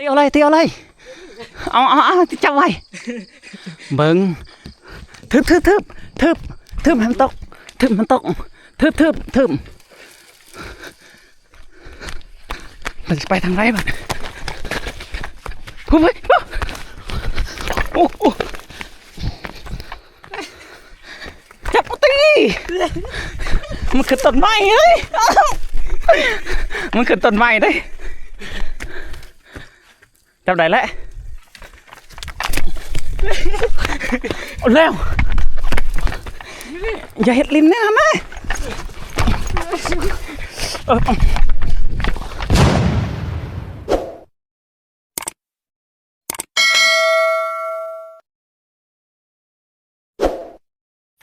ตีเอาเลยตีเอาเลยเอาจับไว้เบิ่งทึบให้มันตกทึบมันตกทึบมันจะไปทางไรบ้างพูดไปโอ้จับตีมันขึ้นต้นไม้เลยมันขึ้นต้นไม้ได้จับได้แล้วเอาแล้วอย่าเห็ดลิ้นเนี่ยนะแม่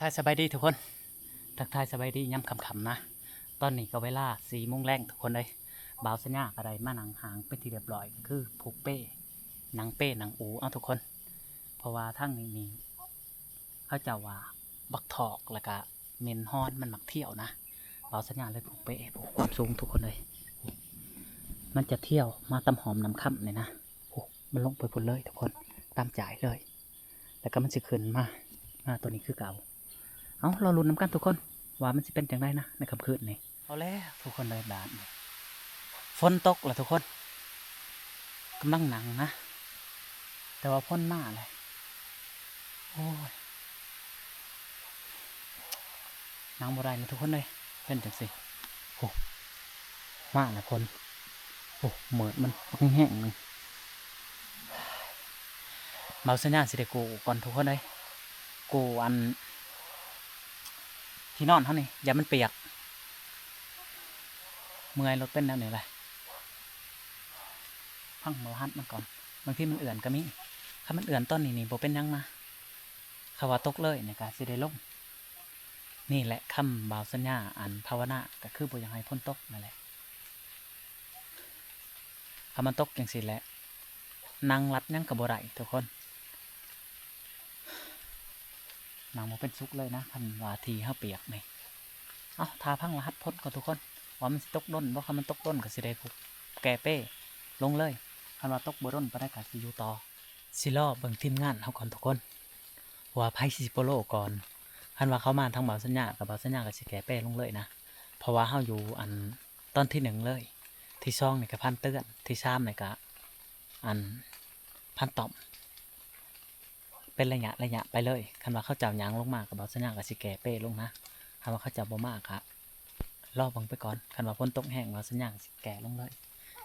ทายสบายดีทุกคนทักทายสบายดีย้ำคำนะตอนนี้ก็เวลา4 โมงแรงทุกคนเลยบ่าวสัญญาอะไรมาหนังหางเป็นที่เรียบร้อยคือผูกเป้หนังเป้หนังอูเอาทุกคนเพราะว่าทั้งนี้มีเขาเจ้าว่าบักถอกแล้วก็เมนฮอนมันหมักเที่ยวนะบ่าวสัญญาเลยผูกเป้ผูกความสูงทุกคนเลยมันจะเที่ยวมาตำหอมน้ำค่ำเลยนะโอ้มันลงไปพุ่นเลยทุกคนตามจ่ายเลยแล้วก็มันจะขึ้นมาตัวนี้คือเก่าเอาเราลุ้นน้ำกันทุกคนว่ามันจะเป็นอย่างไรนะในค่ำคืนนี้เอาแล้วทุกคนเลยบาทฝนตกแล้วทุกคนกำลังหนังนะแต่ว่าพ่นมาเลยโอ้ยหนังโบราณนะทุกคนเลยเป็นจังสิโอ้มาแล้วคนโอ้เหมือนมันแห้งๆนึงเมาสัญญาณสิเดกูก่อนทุกคนเลยกูอันที่นอนเท่านี้อย่ามันเปียกเมื่อยรถเป็นแนวไหนเลยพังมาหัดมันก่อนบางทีมันเอื่อนก็มีถ้ามันเอื่อนต้นนี่โบเป็นยังนะคำว่าตกเลยในการสิได้ลงนี่แหละคำบ่าวสัญญาอันภาวนาก็คือโบยังให้พ้นตกนั่นแหละคำมันตกอย่างสิแหละนางรัดยังกับโบไรทุกคนนางโมเป็นซุกเลยนะคันว่าทีห้าเปียกนี่เอาทาพังรหัสพ้นก่อนทุกคนว่ามันตกด้นว่าคำมันตกด้นกับสิได้ผูกแก่เป้ลงเลยคันว่าตกบด้นไปได้กับสิยูต่อสิล่อเบิ่งทีมงานเขาก่อนทุกคนว่าไพ่ซิโปโลก่อนคันว่าเขามาทางบ่าวสัญญากับบ่าวสัญญากับสิแก่เป้ลงเลยนะเพราะว่าเขาอยู่อันตอนที่1เลยที่ช่องนี่กับพันเตือนที่3นี่กับอันพันตอมเป็นระยะไปเลยคันว่าเขาเจ้ายางลงมากับบ่าวสัญญากับสิแก่เป้ลงนะคันว่าเขาเจ้าบ่มากครับรอบังไปก่อนคันว่าพ้นตกแห้งบ่าวสัญญาสิแก่ลงเลย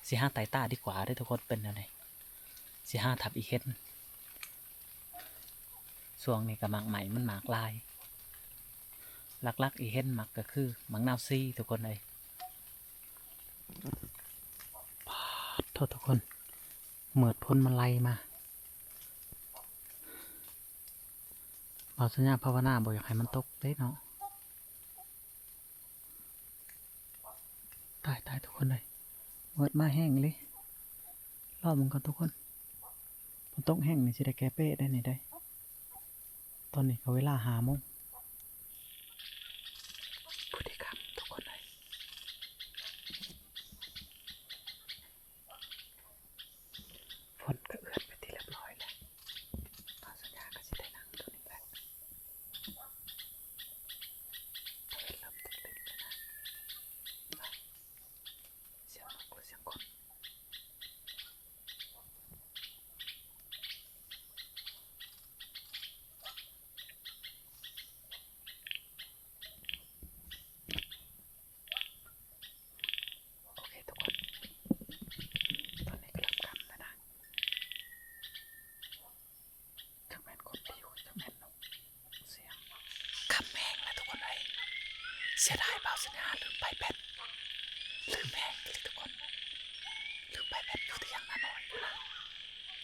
สิ5ไต่ตาดีกว่าได้ทุกคนเป็นอะไรสิ5ทับอีเฮ็ดส่วงนี่กับหมากใหม่มันหมากลายลักอีเฮ็ดหมักก็คือหมักนาวซีทุกคนเลยโทษทุกคนเหมือดพ้นมันไล่มาบ่าวสัญญาภาวนาบ่อยากให้มันตกเด้เนาะตายทุกคนเลยเหมือดมาแห้งเลยรอบมึงก่อนทุกคนมันตกแห้งนี่สิได้แก้เป้ได้ไหนได้ตอนนี้ก็เวลา5 โมงพูดดีครับทุกคนเลยฝนก็เอื้อนไปที่เรียบร้อยแล้วบ่าวสัญญาก็สิได้นั่งตัวนี้แหละเริ่มตกดินแล้วนะเสียงนกหรือเสียงคนโอเคทุกคนตอนนี้ก็เริ่มค่ำแล้วนะจักแม่นคนที่อยู่จักแม่นนกเสียงค่ำแห้งแล้วทุกคนเลยเสียดายบ่าวสัญญาลืมไปแบตลืมแห้งเลยทุกคนลืมไปแบตอยู่ที่ยังน้อยอยู่นะ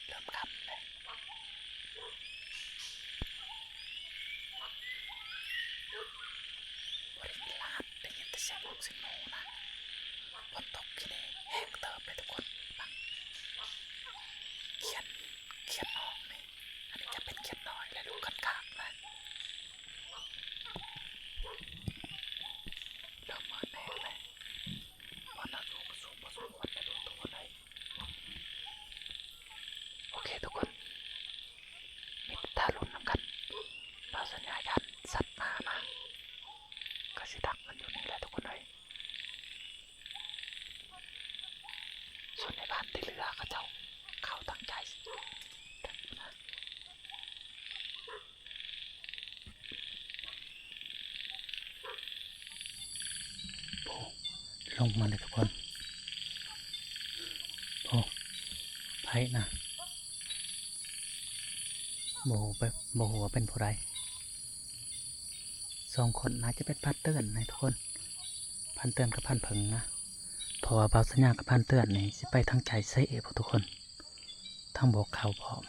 เริ่มค่ำเลยบริเวณลาดได้ยินแต่เสียงนกเสียงหนูนะฝนตกที่นี่แห้งเติมเลยทุกคนบังเขียนนอกนี่อันนี้จะเป็นเขียนน้อยและดูกันข้างนะเริ่มมืดแน่เลยพอน้ บ้านที่เรือเขาเจ้าเขาตั้งใจลงมาเลยทุกคนโอ้ไพ่นะโบแบบโบหัวเป็นผู้ใด2 คนน่าจะเป็นพันเตือนนะทุกคนพันเตือนกับพันเพิงนะเพราะว่าเบาสัญญากับพันเตือนนี่สิไปทางใจเซ่พวกทุกคนทั้งบอกเขาพร้อม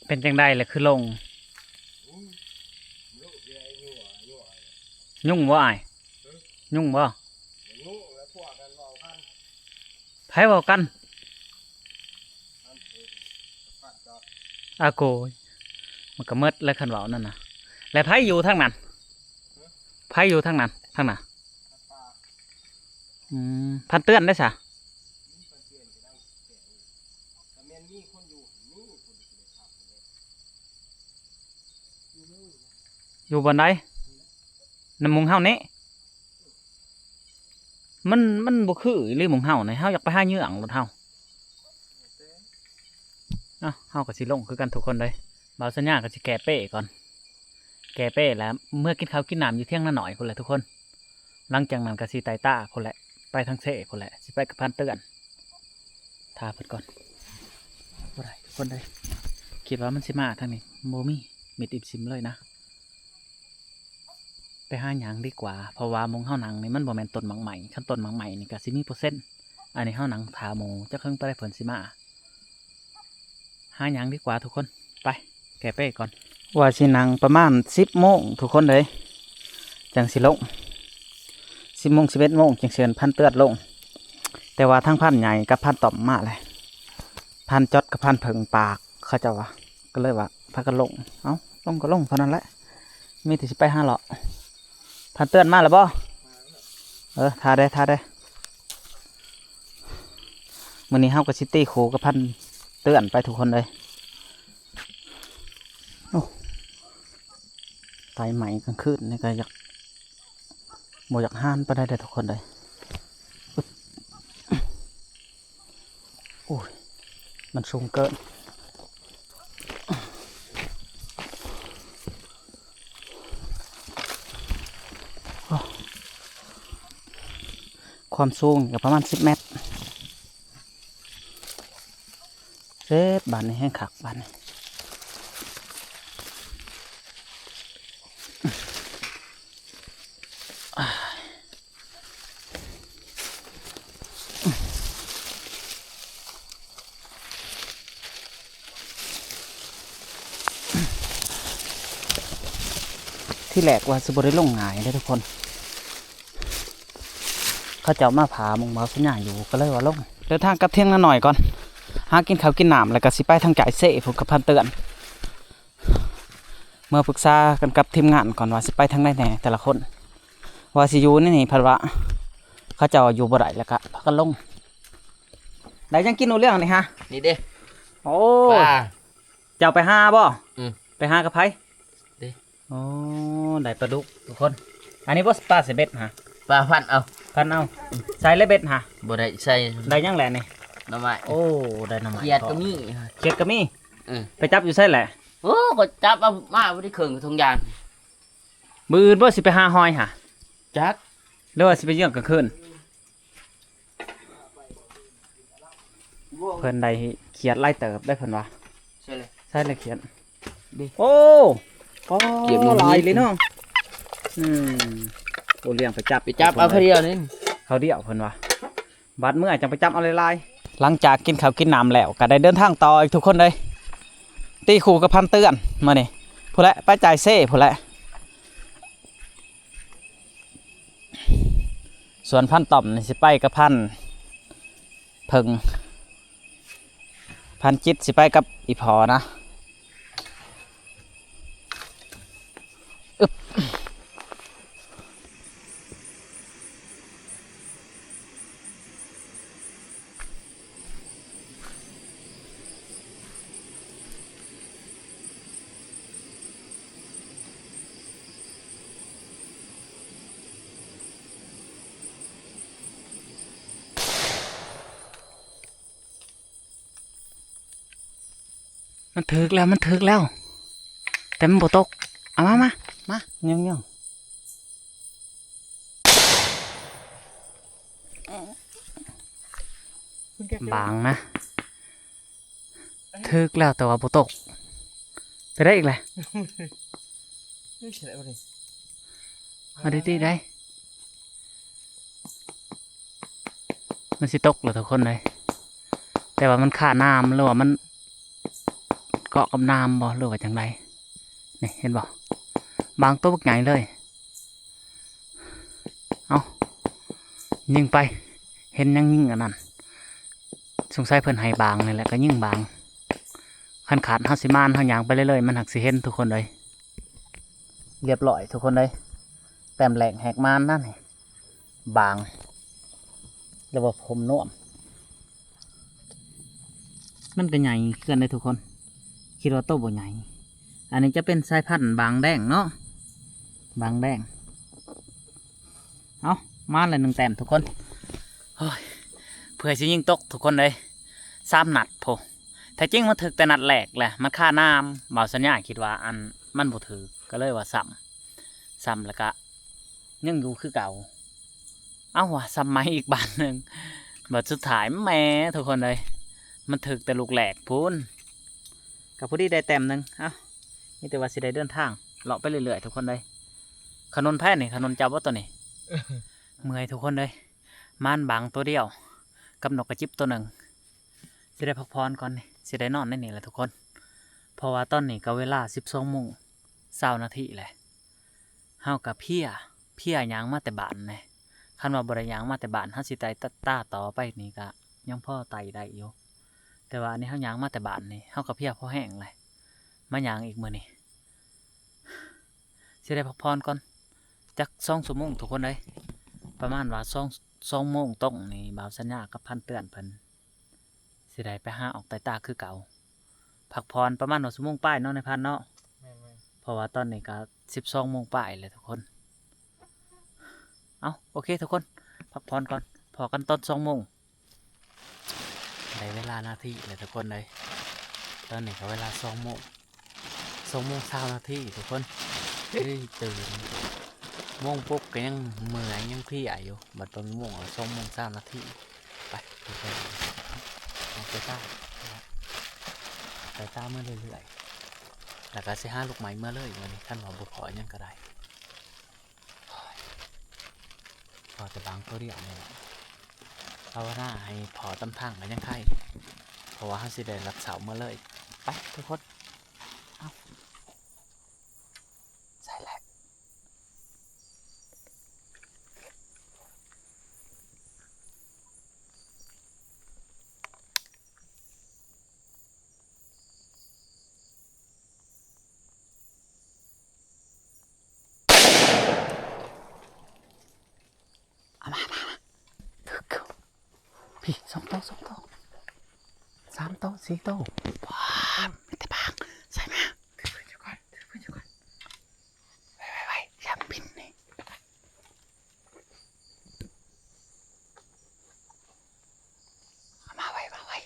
เป็นจังได้เลยคือลงยุ่งบ่อ้ายยุ่งบ่ไผเว้ากันอาโกยมันก็มืดแล้วคันเว้านั่นน่ะแล้วไผอยู่ทางนั้นไผอยู่ทางนั้นทางน่ะพันเตือนได้ซะอยู่บนใดน้ำมุงเฮานี่มันบ่คืออีหรือมุงเฮานี่เฮาอยากไปหาเหยื่องรถเฮาเฮาก็สิลงคือกันทุกคนเลยบ่าวสัญญาก็สิแก้เป้ก่อนแก้เป้แล้วเมื่อกินข้าวกินน้ำอยู่เที่ยงนาหน่อยพุ่นแหละทุกคนหลังจากนั้นก็สิไต่ต้าพุ่นแหละไปทางเซ่พุ่นแหละสิไปกับพันเตือนท่าเพิ่นก่อนบ่ได้ทุกคนเลยคิดว่ามันสิมาทางนี้บ่มีมิดอิบซิมเลยนะไปหาหยังดีกว่าเพราะว่ามุงเฮาหนังนี่มันบ่แม่นต้นหมังใหม่คันต้นหมังใหม่นี่ก็สิมีเปอร์เซ็นต์อันนี้เฮาหนังถาหมูจะเพิ่งไปได้ผลสิมาหาหยังดีกว่าทุกคนไปแก้เป้ก่อนว่าสิหนังประมาณ10 โมงทุกคนเลยจังสิลง10 โมง 11 โมงจังเชิญพันเตือดลงแต่ว่าทั้งพันใหญ่กับพันต่อมมาเลยพันจดกับพันเพิงปากเขาเจ้าว่าก็เลยว่าพากันลงลงก็ลงเท่านั้นแหละมีแต่สิไปหาเลาะพันเตือนมาแล้วบ่ทาได้มื้อนี้เฮากับซิตี้โคกับพันเตือนไปทุกคนเลยโอ้ไฟใหม่กลางคืนนี่ก็อยากบ่อยากห้านไปได้ทุกคนเลยโอ้ยมันสูงเกินความสูงกับประมาณ10 เมตรเซ็ตบ้านนี้แห้งขักบ้านนี้ที่แหลกว่าสิบได้ลงง่ายเลยทุกคนเขาเจ้ามาผามุงมาสัญญาอยู่ก็เลยว่าลงเดินทางกลับเที่ยงนิดหน่อยก่อนหากินข้าวกินน้ำแล้วก็สิไปทางจ่ายเซ่ผมกับพันเตือนเมื่อปรึกษากันกับทีมงานก่อนว่าสิไปทางไหนแน่แต่ละคนว่าสิอยู่นี่พันวะเขาเจ้าอยู่บ่ได้แล้วก็พักกันลงได้ยังกินหนูเรื่องนี่ฮะนี่เด้โอ้เจ้าไปหาบ่ไปหากับไผเด้โอ้ได้ปลาดุกทุกคนอันนี้บ่ปลาเสบ็ดฮะปลาพันเอาใส่เลยเบ็ดฮะบ่ได้ใส่ได้ยังแหละนี่หน่อไม้โอ้ได้หน่อไม้เขียดก็มีไปจับอยู่ใส่แหละโอ้ก็จับเอามาบ่ได้เครื่องทุงยางมื้ออื่นบ่สิไปหาหอยฮะจักหรือว่าสิไปเยี่ยมกลางคืนเพิ่นได้เขียดไล่เติบได้เพิ่นว่าใช่เลยเขียดโอ้เก็บหลายเลยเนาะโอเลี้ยงไปจับเอาเขาเดียวนี่เขาเดียวเพิ่นว่าบัดเมื่อจังไปจับเอาลายหลังจากกินข้าวกินน้ำแล้วก็ได้เดินทางต่ออีกทุกคนเลยตีขู่กับพันเตือนมานี่ผู้ละไปจ่ายเซ่ผู้ละส่วนพันต่อมนี่สิไปกับพันเพิงพันจิตสิไปกับอีพอนะ มันถึกแล้วมันถึกแล้ว แต่มันบ่ตกเอามาเงี้ยบางนะถึกแล้วแต่ว่าบ่ตกไปได้อีกเลย นี่เฉยเลย มาดีๆได้มันสิตกเหรอทุกคนเลยแต่ว่ามันขาน้ำหรือว่ามันเกาะกับน้ำบ่หรือว่าจังไรนี่เห็นบ่บางตัวบักใหญ่เลยเอายิงไปเห็นยังยิงอันนั้นสงสัยเพิ่นให้บางนี่แหละก็ยิงบางขันขาดเฮาสิมานเฮาหยางไปเรื่อยๆมันหักสิเห็นทุกคนเลยเรียบร้อยทุกคนเลยแต้มแหลกแหกมานนั่นนี่บางเรียกว่าผมน่วมมันก็ใหญ่เกินเลยทุกคนคิดว่าโตบ่ใหญ่อันนี้จะเป็นสายพันธุ์บางแดงเนาะบางแดงเอามาเลย1 แต้มทุกคนโอ้ยเพื่อสิยิงตกทุกคนเลย3 นัดโพแต่จริงมันถึกแต่นัดแหลกแหละมันค่าน้ำเบาสัญญาคิดว่าอันมันบ่ถือก็เลยว่าซ้ำแล้วก็ยังอยู่คือเก่าเอาว่ะซ้ำไหมอีกบานหนึ่งบัดสุดท้ายแม่ทุกคนเลยมันถึกแต่ลูกแหลกพูนกับผู้ที่ได้แต้มหนึ่งเอ้านี่แต่ว่าสิได้เดินทางเลาะไปเรื่อยๆทุกคนเลยขนนแพทย์นี่ขนนเจ้าว่าตัวนี้ เมื่อยทุกคนเลยม่านบางตัวเดียวกับนกกระจิบตัวหนึ่งสิได้พักผ่อนก่อนนี่สิได้นอนได้นี่แหละทุกคนเพราะว่าตอนนี้ก็เวลา12:20 นาทีแหละเฮากับเพี้ยยางมาแต่บ้านไงคันว่าบ่ได้ยางมาแต่บ้านเฮาสิไต่ต้าต่อไปนี่ก็ยังพอไต่ได้อยู่แต่ว่าอันนี้เฮายางมาแต่บ้านนี่เฮากับเพี้ยพอแห้งเลยมายางอีกมื้อนี่สิได้พักผ่อนก่อนจัก2 ชั่วโมงทุกคนเลยประมาณว่า2 โมงตรงนี่บ่าวสัญญากับพันเตือนเพิ่นสิได้ไปหาออกไต่ตาคือเก่าพักผ่อนประมาณ1 ชั่วโมงป้ายเนาะในพันเนาะเพราะว่าตอนนี้ก็12 โมงป้ายเลยทุกคนเอาโอเคทุกคนพักผ่อนก่อนพอกันตอน2 โมงได้เวลานาทีเลยทุกคนเลยตอนนี้ก็เวลา2 โมง 20 นาทีทุกคนตื่นโมงปุ๊บก็ยังเมื่อยยังเพลียอยู่บัดตอนโมง2 โมง 20 นาทีไปทุกคนเอาไปต้าเมื่อเรื่อยๆแล้วก็สิหาลูกไม้เมื่อเลยวันนี้ท่านว่าบุขอยังก็ได้พอจะบางตัวเดียวเนี่ยภาวนาให้พอตำทางกันยังไงเพราะว่าเขาสิได้รับเสาเมื่อเลยไปทุกคนเอาใส่แหละมาถึกพี่2 โต๊ะ3 โต๊ะ4 โต๊ะว้าวไม่แต่บางใส่มาถือปืนอยู่ก่อนไว้อย่าปิ่นนี่มาไว้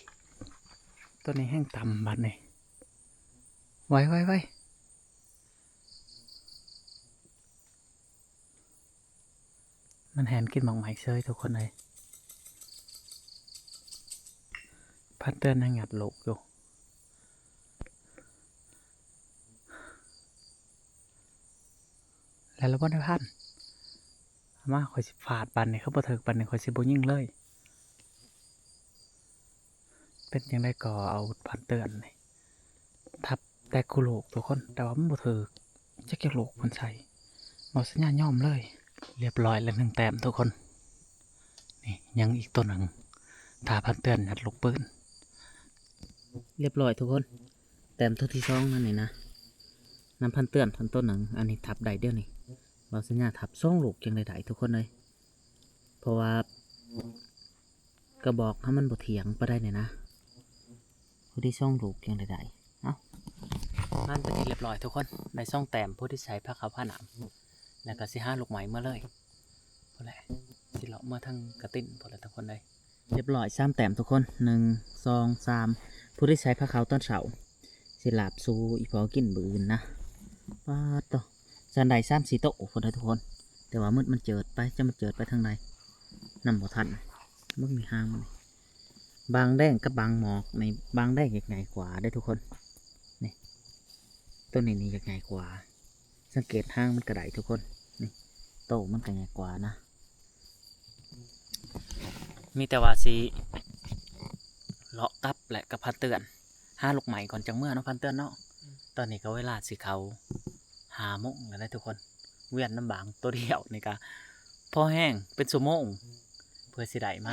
ตัวนี้แห้งต่ำบัดนี่ไว้มันแหนกินหมองไหมเชยทุกคนเลยพัดเตือนยังหยัดโลกอยู่แล้วเราบ่ได้พันมาคอยสิฟาดปันนี่เขาบ่ถึกปันนี่คอยสิบ่ยิ่งเลยเป็นยังไงก็เอาพันเตือนนี่ทับแต่กูโลกทุกคนแต่ว่ามันบ่ถึกจะเกี่ยวโลกมันใส่บอกสัญญาณย่อมเลยเรียบร้อยแล้ว1 แต้มทุกคนนี่ยังอีกตัวหนึ่งทาพันเตือนหัดลูกปืนเรียบร้อยทุกคนแต้มตัวที่2นั่นนี่นะน้ำพันเตือนพันต้นหนึ่งอันนี้ทับได้เดียวนี่บอกสัญญาทับ2 ลูกยังได้ทุกคนเลยเพราะว่ากระบอกถ้ามันบ่เถียงไปได้เนี่ยนะผู้ที่2 ลูกยังได้เอ้านั่นเป็นที่เรียบร้อยทุกคนได้2 แต้มผู้ที่ใช้ผ้าขาวผ้าหนามแล้วก็สิหาลูกไหมเมื่อเลยพอแหละสิเลาะมาทั้งกระติ้นพอแล้วทุกคนเลยเรียบร้อย3 แต้มทุกคน1 2 3ผู้ที่ใช้ผ้าขาวต้นเสา สิลาบซูอีพอกินบืนนะป้าโตสันได3-4 โต๊ะคนทุกคนแต่ว่ามืดมันเจิดไปจะมันเจิดไปทางใดนำบ่ทันมึงมีห้างมันบางแดงกับบางหมอกในบางแดงใหญ่กว่าได้ทุกคนนี่ต้นนี้ใหญ่กว่าสังเกตห้างมันกระไดทุกคนนี่โตมันก็ใหญ่กว่านะมีแต่ว่าสีเลาะกับและกับพันเตือน5 ลูกใหม่ก่อนจังเมื่อเนาะพันเตือนเนาะตอนนี้ก็เวลาสิเขา5 โมงแล้วได้ทุกคนเวียนน้ำบางตัวเดียวนี่ก็พอแห้งเป็นชั่วโมงเพื่อสิได้มา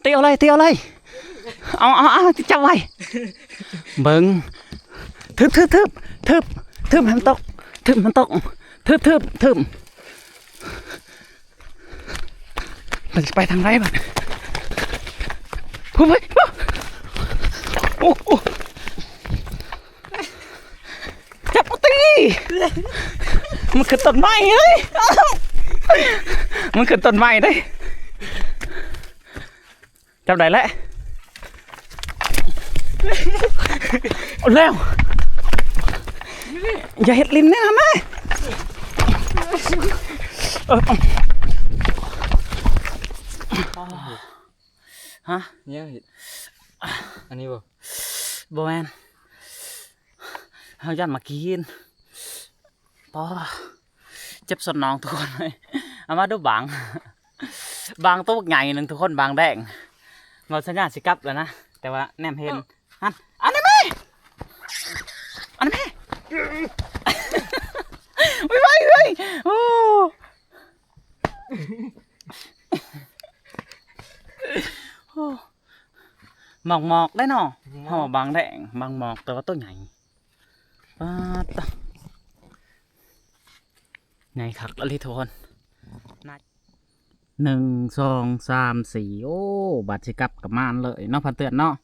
เตียวเลยเอาจับไว้เบิ่งทึบให้มันตกทึบมันตกทึบมันจะไปทางไรบ้างไปโอ้จับตีมันขึ้นต้นไม้เลยมันขึ้นต้นไม้ได้จับได้แล้วเอาแล้วอย่าเห็ดลิ้นนะแม่ฮะ เนี่ยเห็ดอันนี้บ่ บแมนเขายันมากินปอเจ็บสนน้องทุกคนเลยเอามาดูบางตัวใหญ่หนึ่งทุกคนบางแดงเราสัญญาสิกลับแล้วนะแต่ว่าแนมเห็นอันนี้นแม่ไปโอ้หมอกได้เนาะห่อบางแดงบางหมอกแต่ว่าตัวใหญ่ป้าตะไงครับแล้วทุกคน1 2 3 4โอ้บาดสิกลับกับมานเลยเนาะพันเตือนเนาะ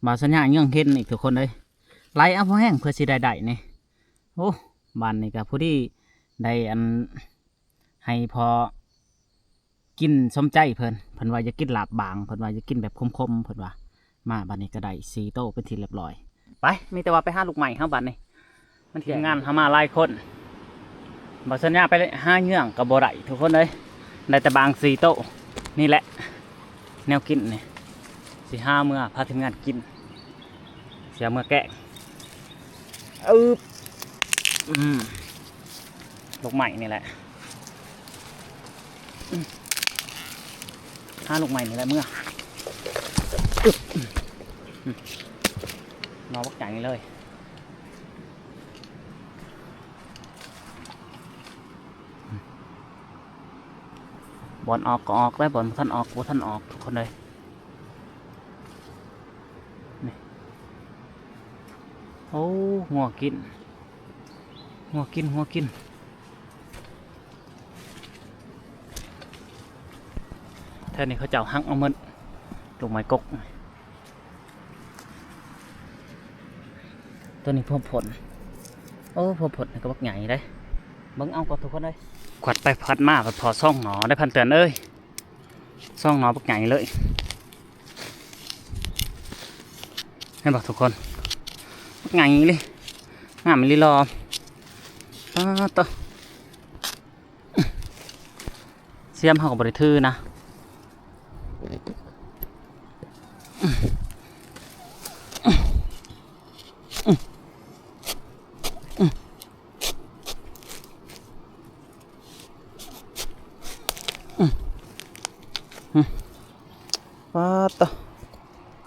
บาดสัญญาเงื่อนเห็นอีกทุกคนเลยไล่เอาพอแห้งเพื่อสิได้นี่โอ้บานนี่กับผู้ที่ได้อันให้พอกินสมใจเพิ่นว่าจะกินลาบบางเพิ่นว่าจะกินแบบคมๆเพิ่นว่ามาบานนี้ก็ได้4 โต๊ะเป็นทีเรียบร้อยไปมีแต่ว่าไป5 ลูกใหม่ครับบานนี้มันทีมงานทำมาหลายคนบาสัญญาไปเลย5 เงื่องกับบ่ได้ทุกคนเลยได้แต่บาง4 โต๊ะนี่แหละแนวกินนี่สิ5 เมื่อพาทีมงานกินเสียเมื่อแกะลูกใหม่นี่แหละ5 ลูกใหม่นี่แหละเมื่อนอบักใหญ่นี่เลยบอลออกก็ออกได้บอลท่านออกท่านออกทุกคนเลยนี่โอ้หัวกินแท่นี้เขาเจ้าหักเอามันลงไม้กกตัวนี้พอผลโอ้พอผลก็บักใหญ่ได้เบิ่งเอาก่อนทุกคนเลยขวัดไปพัดมาพอซ่องหนอได้พันเตือนเอ้ยซ่องหนอบักใหญ่เลยให้บอกทุกคนบักใหญ่เลยงามลีรอต่อเสียมเขากับบริทือนะต่อ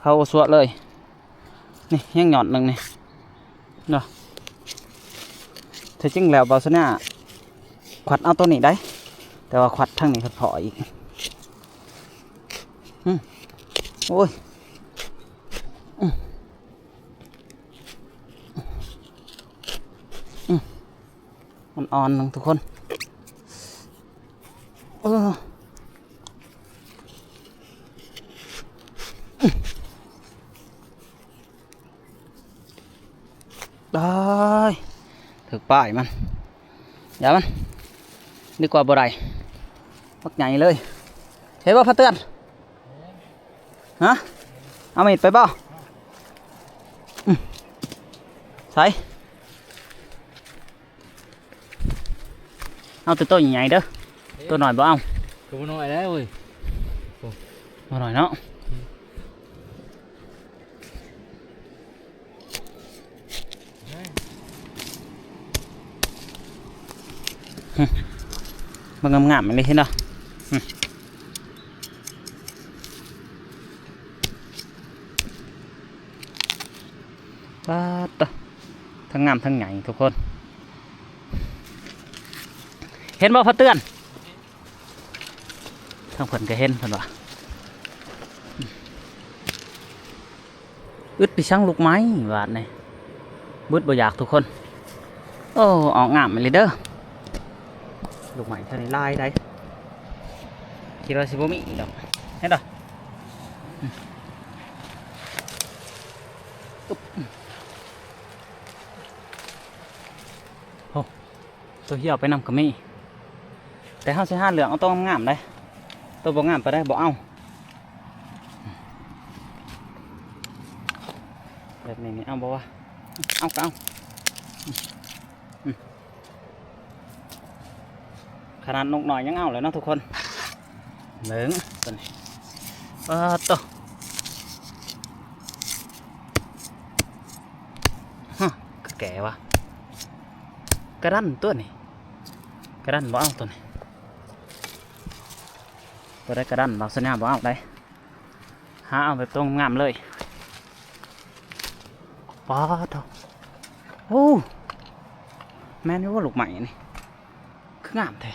เขาสวดเลยนี่ยังหย่อนหนึ่งนี่เนาะถ้าจริงแล้วบาสเนี่ยขวัดเอาตัวนี้ได้แต่ว่าขวัดทั้งนี้พออีกโอ้ยมันอ่อนทุกคนได้ถือป้ายมันอย่ามันดีกว่าบ่ได้ปักใหญ่เลยเห็นป่ะพระเตือนฮะเอามีดไปป่ะ ใส่เอาตัวใหญ่ๆเด้อตัวหน่อยบ่เอา ก็บ่น้อยแล้วเว้ย บ่หน่อยเนาะมันงามๆเลยเห็นเนาะป้าดทั้งงามทั้งใหญ่ทุกคนเห็นบ่พอเตือนทั้งเพิ่นก็เห็นเพิ่นว่าอึดไปช่างลูกไม้บาดนี่บึดบ่อยากทุกคนโอ้ออกงามเลยเด้อลูกไม้เท่านี้ลายได้คิดว่าสิบ่มีดอกเห็นดอกโอ้ตัวเหี่ยวไปนำก็มีแต่เฮาสิหาเหลืองเอาตัวงามได้ตัวบ่งามไปได้บ่เอาแบบนี้นี่เอาบ่วะเอาก็เอาขนาดนกหน่อยยังเอาเลยเนาะทุกคนเหลืองตัวนี้ตัวฮะแก่วะกระดันตัวนี้กระดันบ่เอาตัวนี้ตัวได้กระดันบางสัญญาบ่เอาได้หาเอาแบบตรงงามเลยป้าดโอ้แม่นี่ว่าลูกใหม่นี่คืองามแท้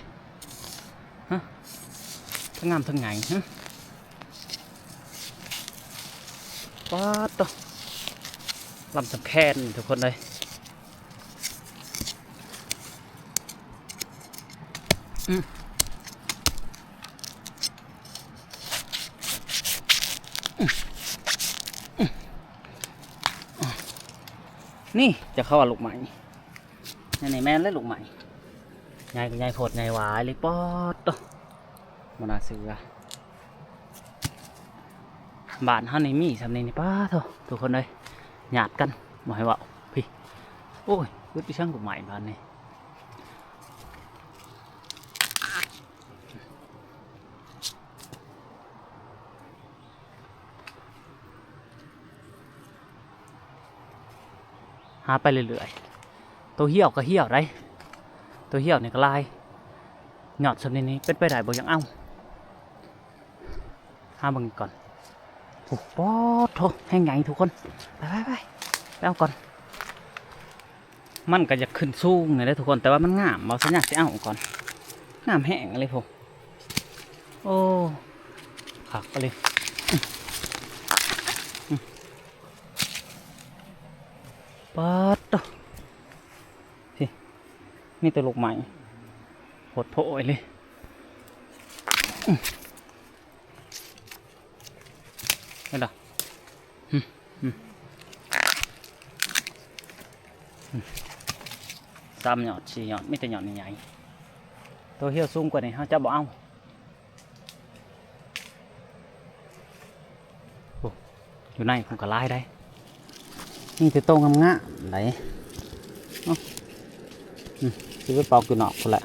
ฮะทั้งงามทั้งไงฮะป้าดลำสำแคนทุกคนเลยนี่จะเข้าว่าลูกใหม่นี่แม่นเลยลูกใหม่ใหญ่ก็ใหญ่โพดใหญ่หวายเลยป๊อดตัวมันน่าเสือบ้านเฮานี่มีสำเนียงนี่ป้าเถอะทุกคนเลยหยาดกันบ่ให้ว่าพี่โอ้ยวุ้ยไปช่างลูกใหม่บ้านนี้หาไปเรื่อยๆตัวเหี่ยวก็เหี่ยวได้ตัวเหี่ยวนี่ก็ลายหยอดสำนี้เป็นไปได้บ่ยังเอาหาเบิ่งก่อนโอ้โหโถแห้งใหญ่ทุกคนไปเอาก่อนมันก็จะขึ้นสูงเลยทุกคนแต่ว่ามันงามเอาสัญญาสิเอาก่อนงามแห้งเลยผมโอ้ขักไปเลยปัดต่อพี่นี่ตัวลูกใหม่หดโผล่เลยเห็นหรอสามหยอดสี่หยอดไม่แต่หยอดใหญ่ๆตัวเหี้ยวสูงกว่านี้เขาจะบอกเอาอยู่ในผมก็ไล่ได้นี่จะโตงงามๆไหนคือไปปอกอยู่นอกคนละ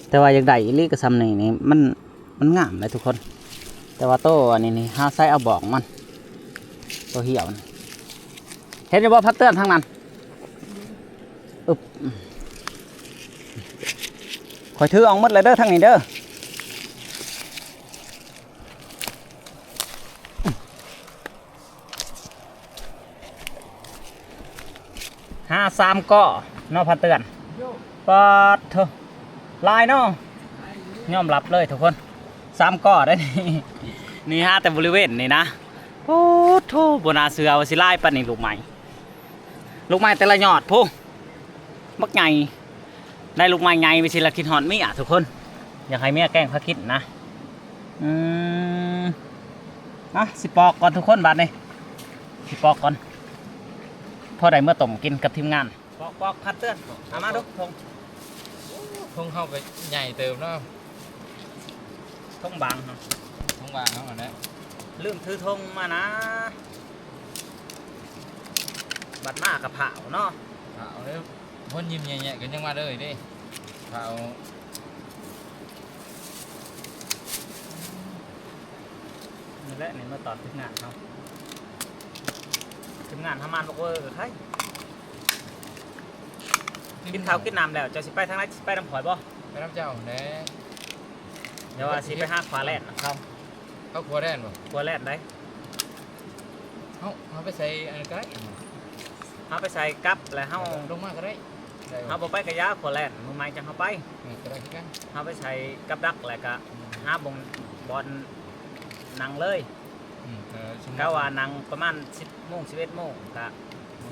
แต่ว่าอย่างใดอีลี่กับซ้ำนี่มันงามเลยทุกคนแต่ว่าโตอันนี้ห้าไซเอาบอกมันตัวเหี่ยวเห็นไหมว่าพัดเตือนทางนั้นคอยถือออกหมดเลยเด้อทางนี้เด้อ53 ก้อนอพัดเตือนปอดเถอะลายเนาะยอมรับเลยทุกคน3 ก้อได้นี่ฮะแต่บริเวณนี่นะโอ้โถบนาเสือวสิไล่ปันนี่ลูกใหม่แต่ละยอดพุ่งมักไงได้ลูกใหม่ไงไปสิละคิดหอนมีอ่ะทุกคนอยากให้เมียแกล้งพระคิดนะสิปอกก่อนทุกคนบาดนี่สิปอกก่อนพอได้เมื่อต้มกินกับทีมงานปอกพัดเตือนเอามาดูทง เข้าไปใหญ่เติมเนาะ ทงบาง ทงวางเขาก่อนนะ ลืมถือทงมานะ บัดมากับเผาเนาะ เผาเด้อพ่นยิ้มแย่ๆกันยังมาเลยเด้เผา นี่แหละนี่มาตอนถึงงานเขาถึงงานทำมันบอกว่าใครกินข้าวกินน้ำแล้วจะสิไปทางไหนสิไปน้ำข่อยบ่ ไปรับเจ้าแหน่ เดี๋ยวว่าสิไปหาขวาแล่นเขา เขาครัวแดนบ่ ขวาแล่นได้ เขาไปใส่อันก็ได้ เฮาไปใส่กับแล้วเฮา ลงมาก็ได้ได้ เฮาบ่ไปกระยาขวาแล่นมือไม้จังเฮาไป ก็ได้คือกัน เฮาไปใส่กับดักแล้วก็หาบอลนั่งเลย ก็ว่านั่งประมาณ10 โมง 11 โมงก็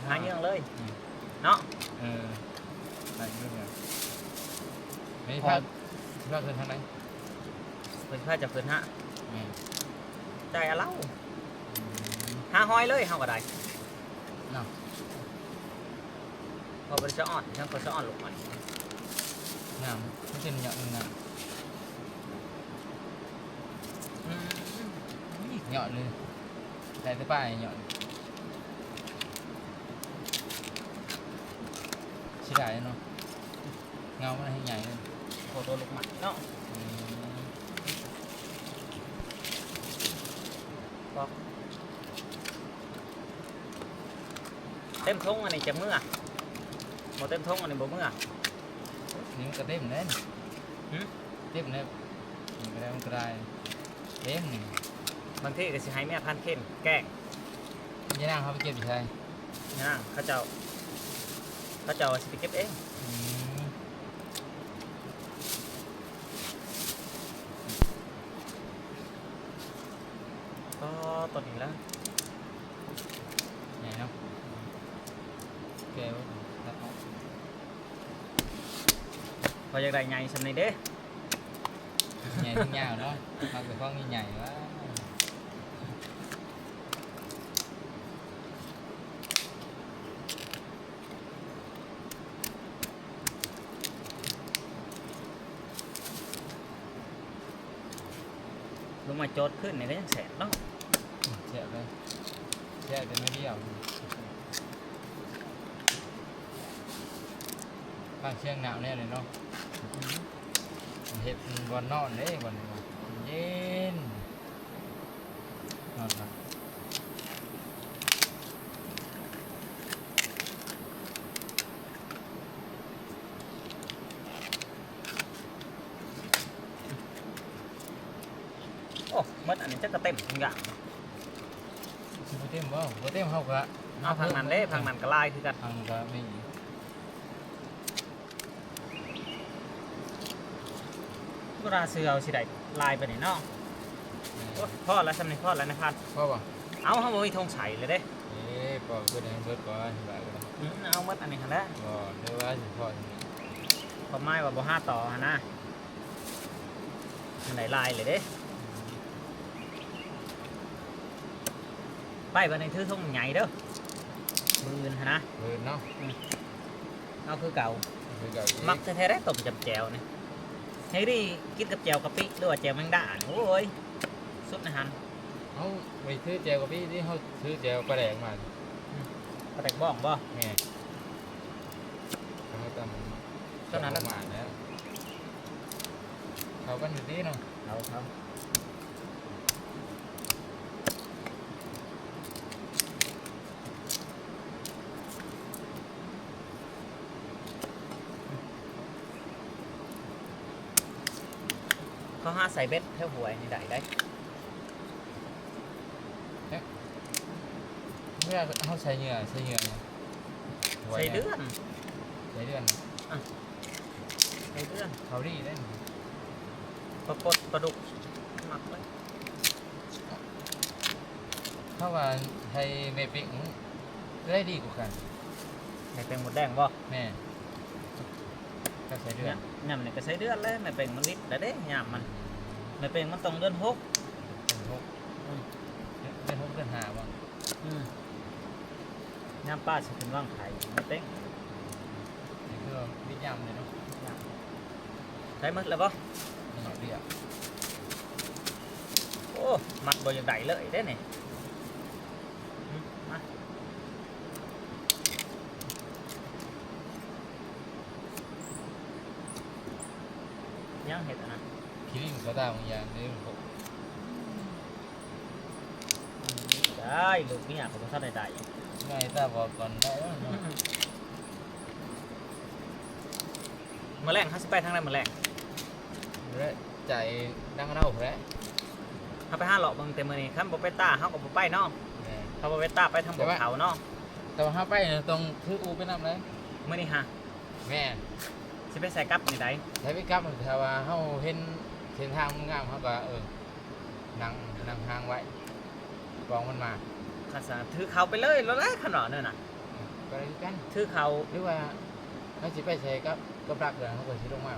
หาเยื่องเลยเนาะ ได้เรื่องไงไม่พลาดพลาดเกินทางไหน เพิ่นพาจะเพิ่นฮะ แม่ ใจอะเล่าหาหอยเลยเฮาก็ได้ เนาะ พอบ่ได้จะอ่อนฉันก็จะอ่อนลงมา งามไม่เป็นเหยาะงาม อืม เหยาะเลยแต่ที่ป้ายเหยาะชิได้เนาะเงามันให้ใหญ่เลย โคตรลูกหมัดเนาะเต็มทงอันนี้จะเมื่อบ่เต็มทงอันนี้บ่เมื่อ นี่มันก็เต็มเลย หืม เต็มเลยมันก็ได้มันก็ได้เต็มนี่ บางทีก็สิให้แม่พันเข้มแกล้ง ยี่นั่งเขาไปเก็บอยู่ใช่ นะเขาเจ้าสิไปเก็บเองก็ตัวนี้แล้ว ใหญ่เนาะแกวตัดออก พออยากได้ใหญ่สำนี้เด้ ใหญ่ทั้งยาวเนาะเขาไปฟ้องใหญ่ๆว่า ลงมาโจดขึ้นนี่ก็ยังแสบเนาะ เสียบเลยเสียบเป็นไม่เดียวข้างเชียงหนาวแน่เลยเนาะเห็ดบอลนอนเด้บอลเย็นนอนครับ โอ้มัดอันนี้จะกระเต็มทุกอย่าง สิบเต็มบ่บ่เต็มเขาก็ เอาพังนั้นเด้พังนั้นก็ลายคือกัน พังก็ไม่ เวลาซื้อเอาสิได้ลายไปนี่เนาะโอ้พอแล้วสำนี้พอแล้วนะครับ พ่อป่ะ เอาเฮาบ่มีธงใส่เลยเด้ ปอกก็ได้เบิดก่อนบายก็ได้ เอามัดอันนี้หั่นแหละ บ่เดี๋ยวว่าสิพ่อ พอไม้ว่าบ่ห้าต่อหั่นนะอันไหนลายเลยเด้ไปบัดนี้ถือธงใหญ่เด้อมือหั่นนะ เบิดเนาะ เอาคือเก่า คือเก่า มักแท้ๆได้ต้มจำแจวนี่เฮ้ยดิกินกับแจวกะปิหรือว่าแจวแมงดานี่โอ้ยสุดนะฮัน เขาไปซื้อแจวกับพี่ที่เขาซื้อแจวปลาแดงมา ปลาแตกบ้องบ่ แม่เขาตำ เท่านั้นแล้ว มาแล้วเขากันอยู่ที่เนาะ เอาเขาหาใส่เบ็ดแถวหวยนี่ได้ได้ เมื่อเขาใช้เหงื่อเนี่ย ใส่เดือน ใช้เดือน ใส่เดือน เขาดีได้ ปลากดปลาดุกหมักเลย ถ้าว่าไทยเมปิงได้ดีกว่ากัน ไม่เป็นหมดแดงบ่ แม่ก็ใช้เดือ เนี่ น ยยำนี่ก็ใส่เดือนเลยไม่เป็นมันนิดแต่เด้ยำมันไม่เป็นมันต้องเดือนหก เป็นหกเป็นหกเดือนหาบ่ ยำป้าสิเป็นว่างไข่ไม่เต้ง นี่คือวิญญาณเลยเนาะ ใช้หมดแล้วบ่ ไม่หน่อยเดียว โอ้มัดบ่อย่างใดเลยเด้นี่มา ยังเห็ดอันนั้น คิริงเขาตามอย่างนี้ผม ได้ลูกเนี่ยผมก็ชอบได้ ไม่ตาบอกก่อนได้แล้วเนาะ มาแรงเขาสิไปทางไหนมาแรง แล้วใจดังเน่าแล้ว เขาไปห้าหลอกเบิ่งเต็มมือนี่ครับบ่ไปต้าเขาก็บ่ไปเนาะเขาบ่ไปต้าไปทางบนเขาเนาะ แต่ว่าถ้าไปเนี่ยต้องถืออูไปนำเลย มื้อนี้ฮะ แม่ สิไปใส่กลับนี่ได้ ใช้ไปกลับถ้าว่าเฮาเห็นเส้นทางงามเขาก็นั่งทางไว้กองมันมา ข้าสารถือเขาไปเลยแล้วแหละขนาดนั้นน่ะ ก็ได้กัน ถือเขา หรือว่าเขาสิไปใช้กับรักเดือนเขาก็สิลงมา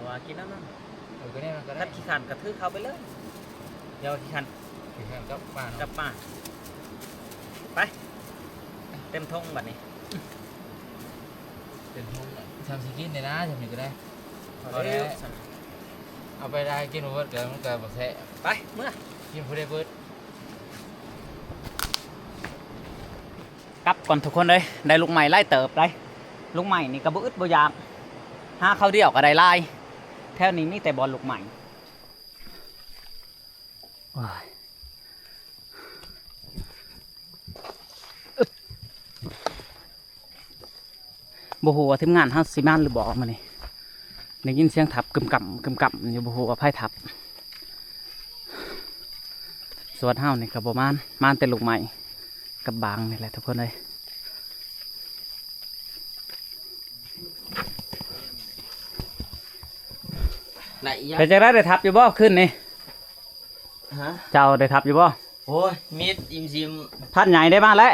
ว่ากินนั่นนั่น ก็ได้มันก็ได้ ถ้าขี้ขันก็ถือเขาไปเลยเดี๋ยวขี้ขัน ถึงกันกับบ้าน กลับมาไปเต็มทงบัดนี้ เป็นทุ่งทำสิกินเลยนะทำนี่ก็ได้ เอาเร็ว เอาไปได้กินเบิดเกิดมันเกิดบ่แท้ ไปเมื่อ กินผู้ได้เบิด กลับก่อนทุกคนเลยได้ลูกใหม่ไล่เติบได้ลูกใหม่นี่ก็บ่อึดบ่อยากหาเขาเดียวก็ได้ไล่แถวนี้มีแต่บอลลูกใหม่ว้ายบ่ฮู้ว่าทีมงานเฮาสิมาหรือบ่มื้อนี้ได้ยินเสียงทับกึมก่ำอยู่บ่ฮู้ว่าไผทับส่วนเฮานี่ก็บ่มานแต่ลูกใหม่กับบางนี่แหละทุกคนเลยเป็นจังได๋ได้ทับอยู่บ่ขึ้นนี่ ฮะ เจ้าได้ทับอยู่บ่ โอ้ยมิดอิมซิม พันใหญ่ได้มาแล้ว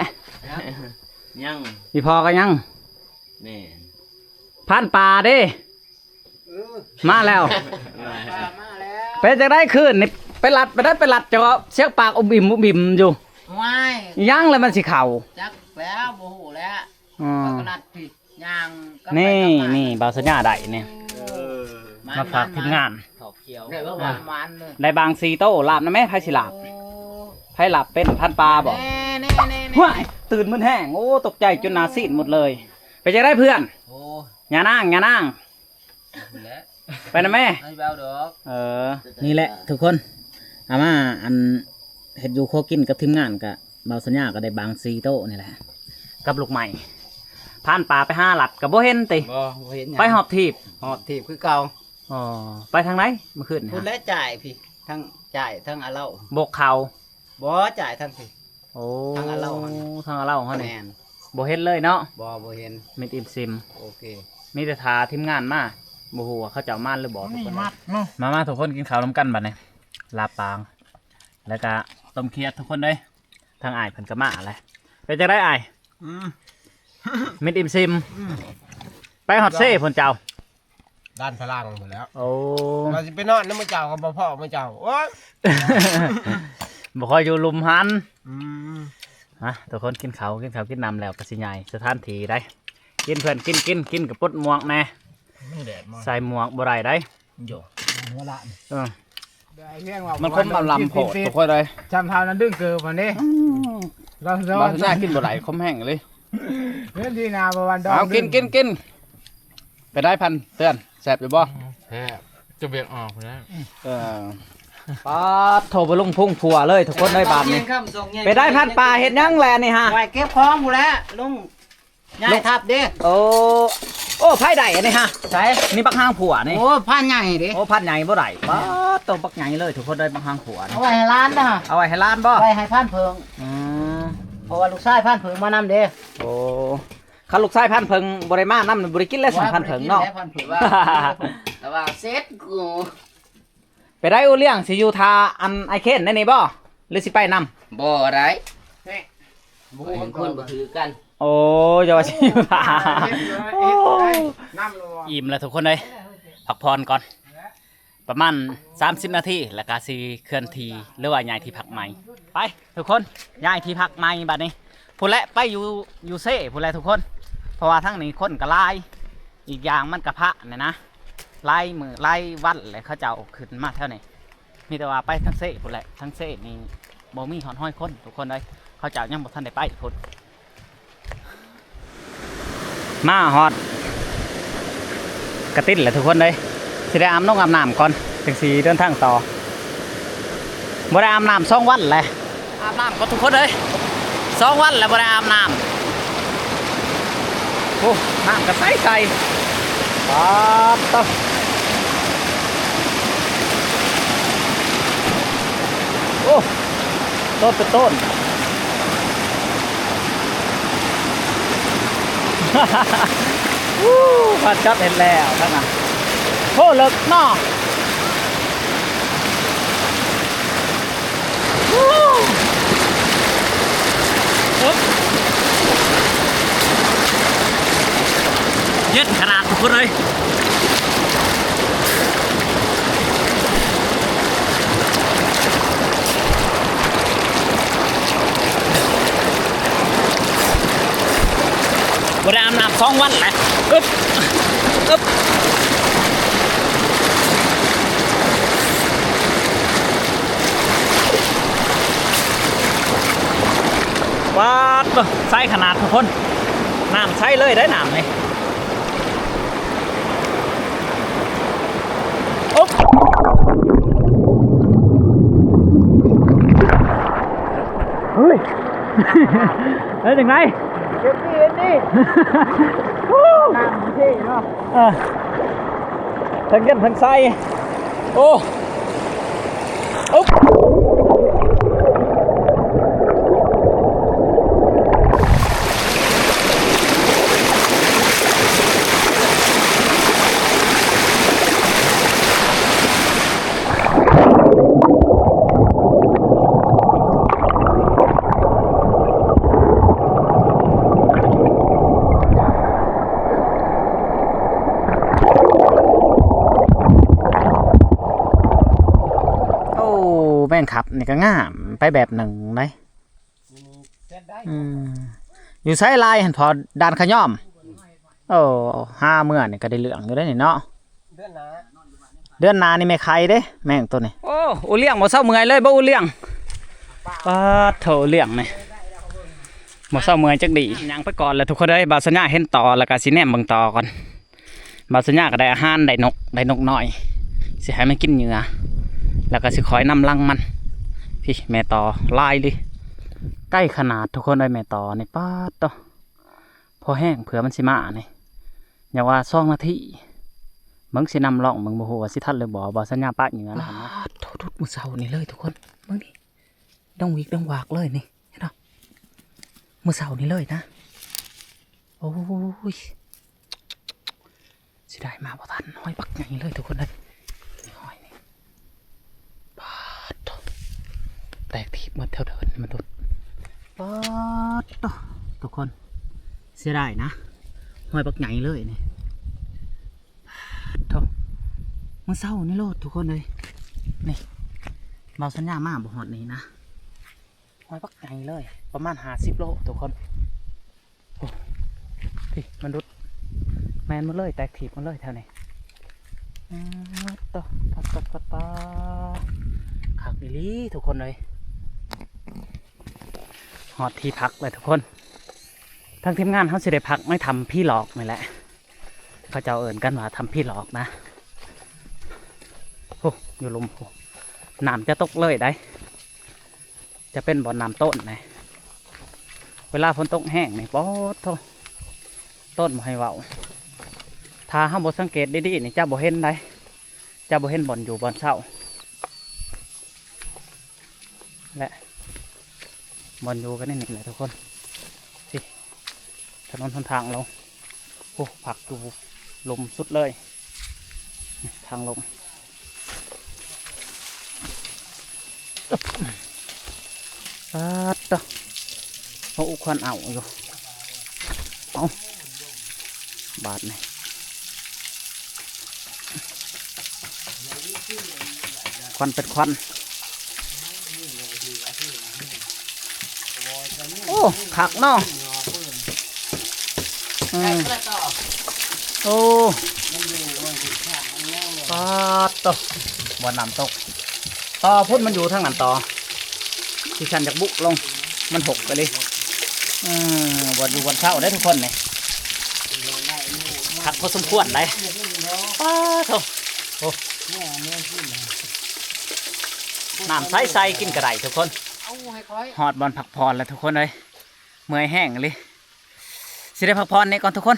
ยัง พี่พอก็ยัง นี่ พันปลาเด้มาแล้ว มาแล้ว เป็นจังได๋ขึ้นนี่ไปลัดเจ้าเสียกปากอุบอิ่มอยู่ ไม่ ยังแล้วมันสิเข้า จักแล้วโมโหแล้ว อืม กระนัดผิดย่างกลับไป นี่ กลับมา นี่บาวสัญญาได้นี่ มั มาฝากทีมงาน ขอบเขียวได้ว่าวันมันเลย ได้บางซีโต้ลาบนะแม่ไผสิลาบไผลาบเป็นพันปลาบ่ แน่ ว้ายตื่นมันแห้งโอ้ตกใจจนหน้าซีดหมดเลยไปจะได้เพื่อน โอ้ อย่านั่ง แล้ว ไปนะแม่ ไม่เบาดอก นี่แหละทุกคนอามาอันเห็ดอยู่โคกินกับทีมงานกับเบาสัญญาก็ได้บางซีโต้นี่แหละกับลูกใหม่ผ่านป่าไป5 หลัดกับโบเห็นติ บ่เห็น ไปหอบทีบ หอบถีบคือเก่า อ๋อไปทางไหนเมื่อคืนนี่ คุณ ฮะ และจ่ายพี่ทั้งจ่ายทั้งอาเล่า บกเขา บ่จ่ายทั้งพี่ โอ้ ทางอาเหล้า ทางอาเหล่าเขา แม นี่ น โบเห็นเลยเนาะ บ่เห็น มิดอิมซิม โอเค มีแต่ทาทีมงานมาบูฮูว่าเขาจะเอามานหรือบอกทุกคน เนาะ มาทุกคนกินข้าวน้ำกันบัดนี้ลาบปาง แล้วก็ต้มเคียดทุกคนเลยทางอ้ายเพิ่นก็มาอะไรเป็นจะได้อ้ายมิดอิมซิมไปฮอตเซ่เพิ่นเจ้า ด้านพลังหมดแล้ว โอ้ เราจะไปนอนน้ำมือเจ้ากับพ่อมือเจ้าโอ้ย บ่คอยอยู่ลุมหัน อืม ฮะทุกคนกินข้าวกินน้ำแล้วก็สิใหญ่สถานที่ได้ กินเพื่อนกินกับปุ๊ดหมวกแน่ ไม่แดดมาก ใส่หมวกบ่ได้ได้ โยหัวละ เออ มั มันคมลำโผดทุกคนเลย จำเท้านั้นดึงเกินวันนี้เรา บางทีน่ากินบ่ได้คมแห้งเลย เรื่องดีนาประวันดอ เอากินไปได้พันเตือนแซ่บอยู่บ่ แท้จะเบียกออกแล้ว ปาดโทรไปลงพุ่งผัวเลยทุกคนได้บาทนี่ไปได้พันปลาเห็ดยังแลนี่ฮะ ไว้เก็บของกูแล้วลุงยายทับเด้ โอ้ไผ่ใดอันนี้ฮะ ใส่ นี่บักหางผัวนี่ โอ้ผ้าใหญ่ดิ โอ้พันใหญ่บ่ได้ปาดตัวบักใหญ่เลยทุกคนได้บักหางผัวนี่ เอาไว้ให้ร้านนะ เอาไว้ให้ร้านบ่ ไว้ให้พันเพิง อืม เพราะว่าลูกชายพันเพิงมานำเด้ โอ้คันลูกชายพันเพิงบ่ได้มานำบ่ได้กินแล้วสัมพันเพิงเนาะ พันเพิงว่าแต่ว่าเซ็ตกู ไปได้อูเลี้ยงสิอยู่ทาอันไอเคนได้นี่บ่หรือสิไปนำ บ่ไรบ่เห็นคนบ่ถือกัน โอ้ยว่าสิอยู่ทา น้ำลง อิ่มแล้วทุกคนเลยพักผ่อนก่อน ประมาณ30 นาทีแล้วก็สิเคลื่อนที่หรือว่าย้ายที่พักใหม่ไปทุกคนย้ายที่พักใหม่บัดนี้ผู้และไปอยู่เซ่ผู้และทุกคน เพราะว่าทั้งนี้คนก็หลายอีกอย่างมันกระพะเนี่ยนะไล่มือไล่วัดเลยเขาจะเอาขึ้นมาเท่านี้มีแต่ว่าไปทั้งเซ่ผู้และทั้งเซ่นี่บ่มีหอนห้อยคนทุกคนเลยเขาจะยังบ่ทันได้ไปพุ่นมาฮอดกระติดแหละทุกคนเลย สิได้อาบน้ำก่อนจังสีเดินทางต่อบ่ได้อาบน้ำ2 วันแหละอาบน้ำก็ทุกคนเลย2 วันแล้วบ่ได้อาบน้ำโอ้น้ำก็ใสปั๊บต่อโอ้ต้นเป็นต้น พัดจัดเห็นแล้วทั้งนั้นโอ้เลิกเนาะเย็นขนาดทุกคนเลยบริอาบน้ำ2 วันแหละอึ๊บว้าวใส่ขนาดทุกคนน้ำใช้เลยได้น้ำเลยอุ๊บเฮ้ย เฮ้ยถึงไหนเอ็นนี่น้ำเท่เนาะทั้งเย็นทั้งใส่โอ้อุ๊บแม่นครับนี่ก็ง่ามไปแบบหนึ่งเลยอยู่ไซไลน์พอดานขย่อมโอ้5 เมื่อนี่ก็ได้เหลืองอยู่ได้นี่เนาะเดือนนานี่ไม่ใครเด้แม่งตัวนี้โอ้อูเลี้ยงบ่เศร้าเมื่อยเลยบ่อูเลี้ยงป้าเถาเลี้ยงนี่บ่เศร้าเมื่อยจักดียังไปก่อนแล้วทุกคนเอ้ยบาสัญญาเห็นต่อแล้วก็สิแนมเบิ่งต่อก่อนบาสัญญาก็ได้อาหารได้นกน้อยสิให้มันกินเหยื่อแล้วก็สิคอยนำลังมันพี่แม่ต่อลายเลยใกล้ขนาดทุกคนเลยแม่ต่อนี่ป้าดต่อพอแห้งเผื่อมันสิมานี่อย่าว่า2 นาทีมึงสินำล่องมึงบ่ฮู้ว่าสิทันหรือบ่สัญญาปะเหงื่อนะทุกมื้อเช้านี่เลยทุกคนมึงนี่ต้องวิกต้องวากเลยนี่เห็นบ่มื้อเช้านี่เลยนะโอ้ยสิได้มาบ่ทันห้อยบักใหญ่เลยทุกคนเลยแตกทีหมดเท่าเดินมันดุดป๊อดทุกคนเสียดายนะห้อยบักใหญ่เลยนี่ทมันเศร้านี่โลดทุกคนเลยนี่เบาสัญญามากบ่หอดนี้นะห้อยบักใหญ่เลยประมาณ50 โลทุกคนโอ้พี่มันดุดแมนมันเลยแตกทีมันเลยแถวนี้ต่อปัดขักอีลีทุกคนเลยหอดที่พักเลยทุกคนทั้งทีมงานเขาสิได้พักไม่ทำพี่หลอกนี่แหละเขาจะเอิ่นกันว่าทำพี่หลอกนะโอ้อยู่ลมโอ้น้ำจะตกเลยได้จะเป็นบ่อน้ำต้นไงเวลาฝนตกแห้งนี่ป๊อดโตต้นบ่ให้เว้าถ้าห้ามบ่สังเกตดีๆนี่จะบ่เห็นได้จะบ่เห็นบ่อนอยู่บ่อนเศร้าและบอลอยู่กันนี่แหละทุกคนสิถนนทางเราโอ้ผักดูลมสุดเลยทางลมต่อเขาอุควันเอาอยู่เอาบาดนี่ควันเป็นควันโอ้ขักเนาะโอ้ปาดตกบ่อน้ำตกต่อพุ่นมันอยู่ทางนั้นต่อที่ฉันจากบุกลงมันหกไปเลยบ่อยู่บนเช้าได้ทุกคนเนี่ยขักพอสมควรเลยปาดโถ โอ้ แม่แม่ขึ้นเลย น้ำใสๆกินกระไรทุกคน เอาให้ค่อย หอดบอลพักผ่อนแล้วทุกคนเลยเมื่อยแห้งเลยสิได้พักผ่อนนี่ก่อนทุกคน